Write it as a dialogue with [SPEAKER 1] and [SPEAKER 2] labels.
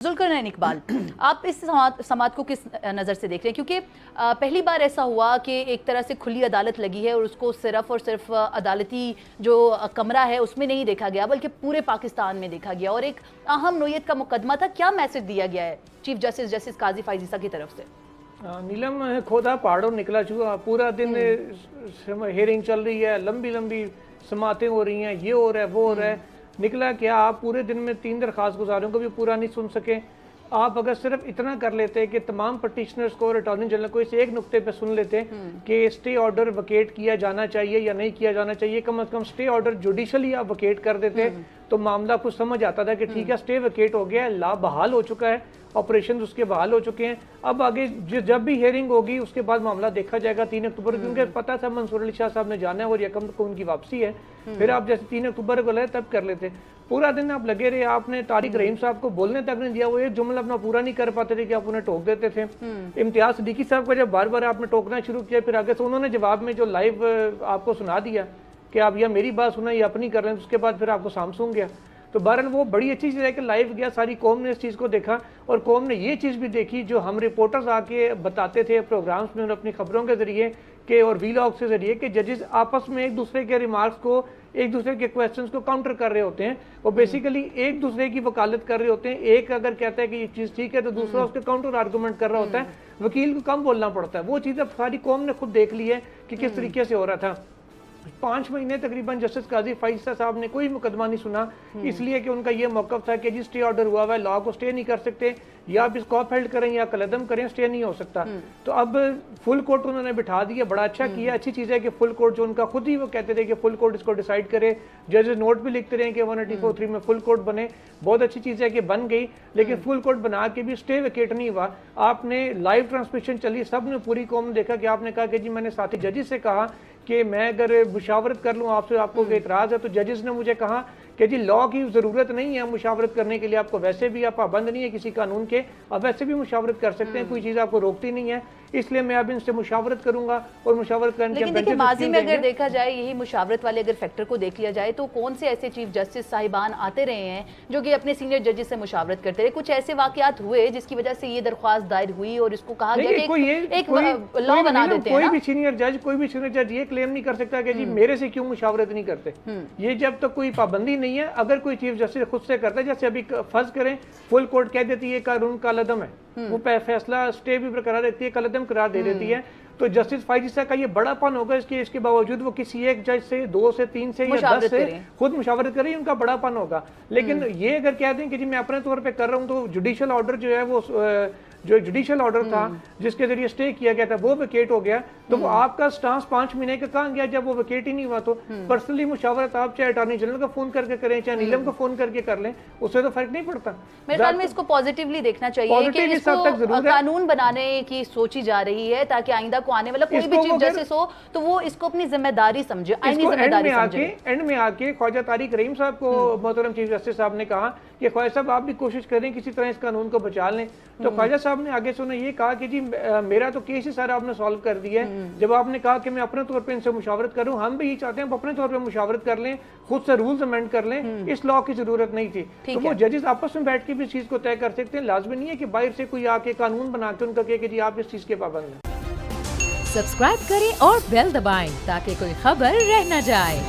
[SPEAKER 1] ذوالقرنین اقبال، آپ اس سماعت کو کس نظر سے دیکھ رہے ہیں؟ کیونکہ پہلی بار ایسا ہوا کہ ایک طرح سے کھلی عدالت لگی ہے اور اس کو صرف اور صرف عدالتی جو کمرہ ہے اس میں نہیں دیکھا گیا بلکہ پورے پاکستان میں دیکھا گیا، اور ایک اہم نوعیت کا مقدمہ تھا۔ کیا میسج دیا گیا ہے چیف جسٹس قاضی فائز عیسیٰ کی طرف سے؟
[SPEAKER 2] نیلم کھودا پہاڑوں نکلا چوا، پورا دن ہیرنگ چل رہی ہے، لمبی لمبی سماعتیں ہو رہی ہیں، یہ ہو رہا ہے وہ ہو رہا ہے، نکلا کیا آپ پورے دن میں 3 درخواست گزاروں کو بھی پورا نہیں سن سکے۔ آپ اگر صرف اتنا کر لیتے کہ تمام پٹیشنرز کو اور اٹارنی جنرل کو اس ایک نقطے پہ سن لیتے کہ اسٹے آرڈر ویکیٹ کیا جانا چاہیے یا نہیں کیا جانا چاہیے، کم از کم اسٹے آرڈر جوڈیشلی آپ ویکیٹ کر دیتے تو معاملہ کچھ سمجھ آتا تھا کہ ٹھیک ہے اسٹے ویکیٹ ہو گیا ہے، لا بحال ہو چکا ہے، آپریشن اس کے بحال ہو چکے ہیں، اب آگے جب بھی ہیئرنگ ہوگی اس کے بعد معاملہ دیکھا جائے گا 3 اکتوبر، کیونکہ پتہ تھا منصور علی شاہ صاحب نے جانا ہے اور یکم کو ان کی واپسی ہے، پھر آپ جیسے 3 اکتوبر کو لے تب کر لیتے۔ پورا دن آپ لگے رہے، آپ نے طارق رحیم صاحب کو بولنے تک نہیں دیا، وہ ایک جملہ اپنا پورا نہیں کر پاتے تھے کہ آپ انہیں ٹوک دیتے تھے۔ امتیاز صدیقی صاحب کو جب بار بار آپ نے ٹوکنا شروع کیا، پھر آگے سے انہوں نے جواب میں جو لائیو آپ کو سنا دیا کہ آپ یا میری بات سنیں یا اپنی کر رہے ہیں، اس کے بعد پھر آپ کو سامسونگ گیا۔ تو بہرحال وہ بڑی اچھی چیز ہے کہ لائیو گیا، ساری قوم نے اس چیز کو دیکھا، اور قوم نے یہ چیز بھی دیکھی جو ہم رپورٹرز آ کے بتاتے تھے پروگرامز میں اور اپنی خبروں کے ذریعے کہ اور ویلاگز کے ذریعے کہ ججز آپس میں ایک دوسرے کے ریمارکس کو، ایک دوسرے کے کویسچنز کو کاؤنٹر کر رہے ہوتے ہیں، اور بیسیکلی ایک دوسرے کی وکالت کر رہے ہوتے ہیں۔ ایک اگر کہتا ہے کہ یہ چیز ٹھیک ہے تو دوسرا اس کے کاؤنٹر آرگومنٹ کر رہا ہوتا ہے، وکیل کو کم بولنا پڑتا ہے۔ وہ چیز اب ساری قوم نے خود دیکھ لی ہے کہ کس طریقے سے ہو رہا تھا۔ 5 مہینے تقریباً جسٹس قاضی فائز صاحب نے کوئی مقدمہ نہیں سنا، اس لیے کہ ان کا یہ موقف تھا کہ جی اسٹے آرڈر ہوا ہوا ہے، لا کو اسٹے نہیں کر سکتے، یا آپ اس کو اپ ہیلڈ کریں یا قلعدم کریں، اسٹے نہیں ہو سکتا۔ تو اب فل کورٹ انہوں نے بٹھا دیا، بڑا اچھا کیا، اچھی چیز ہے کہ فل کورٹ جو ان کا خود ہی وہ کہتے تھے کہ فل کورٹ اس کو ڈیسائیڈ کرے، ججز نوٹ بھی لکھتے رہے کہ 184(3) میں فل کورٹ بنے، بہت اچھی چیز ہے کہ بن گئی، لیکن فل کورٹ بنا کے بھی اسٹے ویکیٹ نہیں ہوا۔ آپ نے لائیو ٹرانسمیشن چلی، سب نے پوری قوم نے دیکھا کہ آپ نے کہا کہ جی میں نے ساتھی ججز سے کہا کہ میں اگر مشاورت کر لوں آپ سے، آپ کو اعتراض ہے، تو ججز نے مجھے کہا کہ جی لا کی ضرورت نہیں ہے مشاورت کرنے کے لیے، آپ کو ویسے بھی آپ پابند نہیں ہے کسی قانون کے، آپ ویسے بھی مشاورت کر سکتے ہیں، کوئی چیز آپ کو روکتی نہیں ہے، اس لیے میں اب ان سے مشاورت کروں گا اور مشاورت کرنے کے
[SPEAKER 1] لیکن دیکھیں ماضی میں اگر دیکھا جائے یہی مشاورت والے اگر فیکٹر کو دیکھ لیا جائے تو کون سے ایسے چیف جسٹس صاحبان آتے رہے ہیں جو کہ اپنے سینئر ججز سے مشاورت کرتے رہے؟ کچھ ایسے واقعات ہوئے جس کی وجہ سے یہ درخواست دائر ہوئی اور اس کو کہا گیا کہ ایک لا بنا دیتے ہیں۔
[SPEAKER 2] کوئی بھی سینئر جج یہ کلیم نہیں کر سکتا کہ جی میرے سے کیوں مشاورت نہیں کرتے، یہ جب تک کوئی پابندی نہیں ہے، اگر کوئی چیف جسٹس خود سے کرتا ہے، جیسے ابھی فرض کریں فل کورٹ کہہ دیتی ہے قانون کالعدم ہے، وہ فیصلہ اسٹے بھی برقرار رہتی ہے، کالعدم قرار دے دیتی ہے، تو جسٹس فائز عیسیٰ کا یہ بڑا پن ہوگا اس کے باوجود وہ کسی ایک جج سے، 2 سے 3 سے یا 10 سے خود مشاورت کریں، ان کا بڑا پن ہوگا۔ لیکن یہ اگر کہہ دیں کہ جی میں اپنے طور پہ کر رہا ہوں، تو جوڈیشل آرڈر جو ہے وہ جو جوڈیشل آرڈر تھا جس کے ذریعے اسٹے کیا گیا تھا وہ ویکیٹ ہو گیا، تو وہ آپ کا سٹانس 5 مہینے کا کہاں گیا جب وہ ویکیٹ ہی نہیں ہوا؟ تو پرسنلی مشاورت آپ چاہے اٹارنی جنرل کو فون کر کے کریں، چاہے نیلم کو فون کر کے کر لیں، اس سے تو فرق نہیں پڑتا۔
[SPEAKER 1] میرے خیال میں اس کو پازیٹیولی دیکھنا چاہیے کہ اس کو قانون بنانے کی سوچی جا رہی ہے تاکہ آئندہ کو آنے والا کوئی بھی چیف جسٹس ہو تو وہ اس کو اپنی ذمہ داری سمجھے، آئینی ذمہ داری سمجھے۔
[SPEAKER 2] اینڈ میں آ کے خواجہ طارق رحیم صاحب کو محترم چیف جسٹس صاحب نے کہا کہ خواجہ صاحب آپ بھی کوشش کریں کسی طرح اس قانون کو بچا لیں، تو خواجہ صاحب نے آگے سے انہیں یہ کہا کہ جی میرا تو کیس ہی سارا آپ نے سالو کر دیا ہے، جب آپ نے کہا کہ میں اپنے طور پہ ان سے مشاورت کروں، ہم بھی یہ چاہتے ہیں اپنے طور پہ مشاورت کر لیں، خود سے رولز امینڈ کر لیں، اس لا کی ضرورت نہیں تھی۔ تو وہ ججز آپس میں بیٹھ کے بھی اس چیز کو طے کر سکتے ہیں، لازمی نہیں ہے کہ باہر سے کوئی آ کے قانون بنا کے ان کا کہے کہ جی آپ اس چیز کے پابند ہیں۔
[SPEAKER 3] سبسکرائب کریں اور بیل دبائیں تاکہ کوئی خبر رہ نہ جائے۔